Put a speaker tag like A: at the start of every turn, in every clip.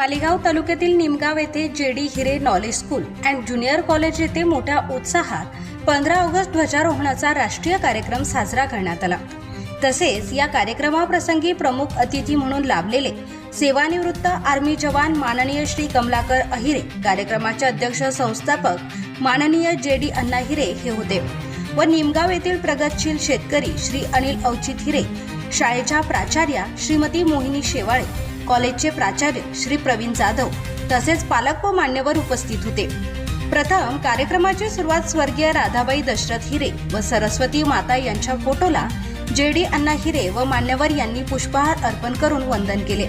A: मालेगाव तालुक्यातील निमगाव येथे JD Hire knowledge school and junior college येथे मोठ्या उत्साहात 15 ऑगस्ट ध्वजारोहणाचा राष्ट्रीय कार्यक्रम साजरा करण्यात आला। तसेच या कार्यक्रमाप्रसंगी प्रमुख अतिथी म्हणून लाभलेले सेवानिवृत्त आर्मी जवान माननीय श्री कमलाकर अहिरे, कार्यक्रमाचे अध्यक्ष संस्थापक माननीय जेडी अण्णा हिरे हे होते व निमगाव येथील प्रगतशील शेतकरी श्री अनिल अवचित हिरे, शाळेच्या प्राचार्या श्रीमती मोहिनी शेवाळे, कॉलेजचे प्राचार्य श्री प्रवीण जाधव तसेच पालक व मान्यवर उपस्थित होते। प्रथम कार्यक्रमाची सुरुवात स्वर्गीय राधाबाई दशरथ हिरे व सरस्वती माता यांच्या फोटोला जेडी अण्णा हिरे व मान्यवर यांनी पुष्पहार अर्पण करून वंदन केले।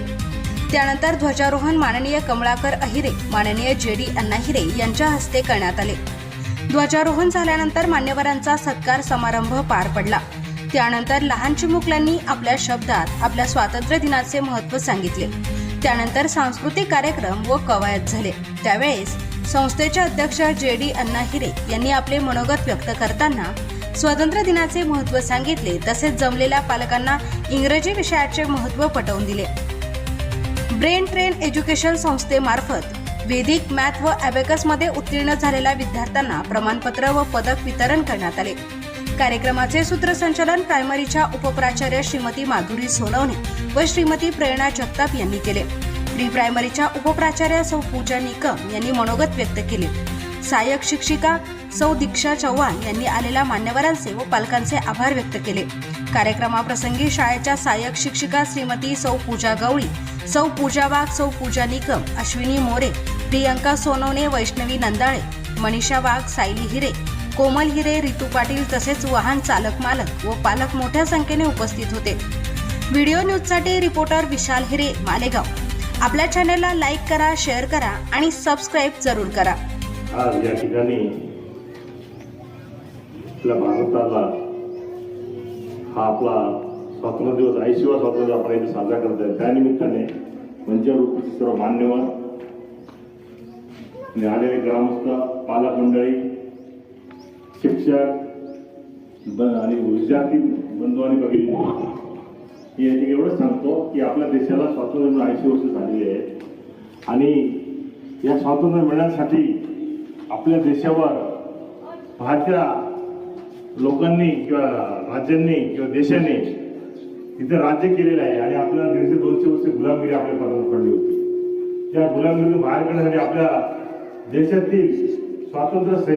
A: त्यानंतर ध्वजारोहण माननीय कमलाकर अहिरे, माननीय जेडी अण्णा हिरे यांच्या हस्ते करण्यात आले। ध्वजारोहण झाल्यानंतर मान्यवरांचा सत्कार समारंभ पार पडला। त्यानंतर लहान चिमुकल्यांनी आपल्या शब्दात आपल्या स्वातंत्र्य दिनाचे महत्त्व सांगितले। त्यानंतर सांस्कृतिक कार्यक्रम व कवायत झाले। त्यावेळेस संस्थेचे अध्यक्ष जेडी अण्णा हिरे यांनी आपले मनोगत व्यक्त करताना स्वातंत्र्य दिनाचे महत्त्व सांगितले। तसेच जमलेल्या पालकांना इंग्रजी विषयाचे महत्त्व पटवून दिले। ब्रेन ट्रेन एज्युकेशन संस्थेमार्फत वेदिक मॅथ व ॲबॅकस मध्ये उत्तीर्ण झालेल्या विद्यार्थ्यांना प्रमाणपत्र व पदक वितरण करण्यात आले। कार्यक्रमाचे सूत्रसंचालन प्रायमरीच्या उपप्राचार्य श्रीमती माधुरी सोनवणे व श्रीमती प्रेरणा जगताप यांनी केले। प्री प्रायमरीच्या उपप्राचार्य सौ पूजा निकम यांनी मनोगत व्यक्त केले। सहाय्यक शिक्षिका सौ दीक्षा चव्हाण यांनी आलेल्या मान्यवरांचे व पालकांचे आभार व्यक्त केले। कार्यक्रमाप्रसंगी शाळेच्या सहाय्यक शिक्षिका श्रीमती सौ पूजा गवळी, सौ पूजा वाघ, सौ पूजा निकम, अश्विनी मोरे, प्रियंका सोनवणे, वैष्णवी नंदाळे, मनीषा वाघ, सायली हिरे, कोमल हिरे, रितू पाटील तसेच वाहन चालक मालक व पालक मोठ्या संख्येने उपस्थित होते। व्हिडिओ न्यूजसाठी रिपोर्टर विशाल हिरे, मालेगाव। आपल्या चॅनलला लाईक करा, शेअर करा आणि सबस्क्राईब जरूर करा।
B: आज या ठिकाणी आपल्या भारताला हा आपला स्वातंत्र्य दिवस 80वा स्वातंत्र्य आपण इथे साजरा करत आहे। त्यानिमित्ताने मंचावर उपस्थित सर्व मान्यवर आणि आलेले ग्रामस्थ, पालक मंडळी, शिक्षक आणि विद्यार्थी बंधू आणि भगिनी यांनी एवढंच सांगतो की आपल्या देशाला स्वातंत्र्य 80 वर्ष झालेली आहेत आणि या स्वातंत्र्य मिळण्यासाठी आपल्या देशावर भारतीय लोकांनी किंवा राज्यांनी किंवा देशाने इथे राज्य केलेलं आहे आणि आपल्याला 150-200 वर्ष गुलामगिरी आपल्या पाठीवर पडली होती। त्या गुलामगिरीतून बाहेर काढण्यासाठी आपल्या देशातील स्वातंत्र्य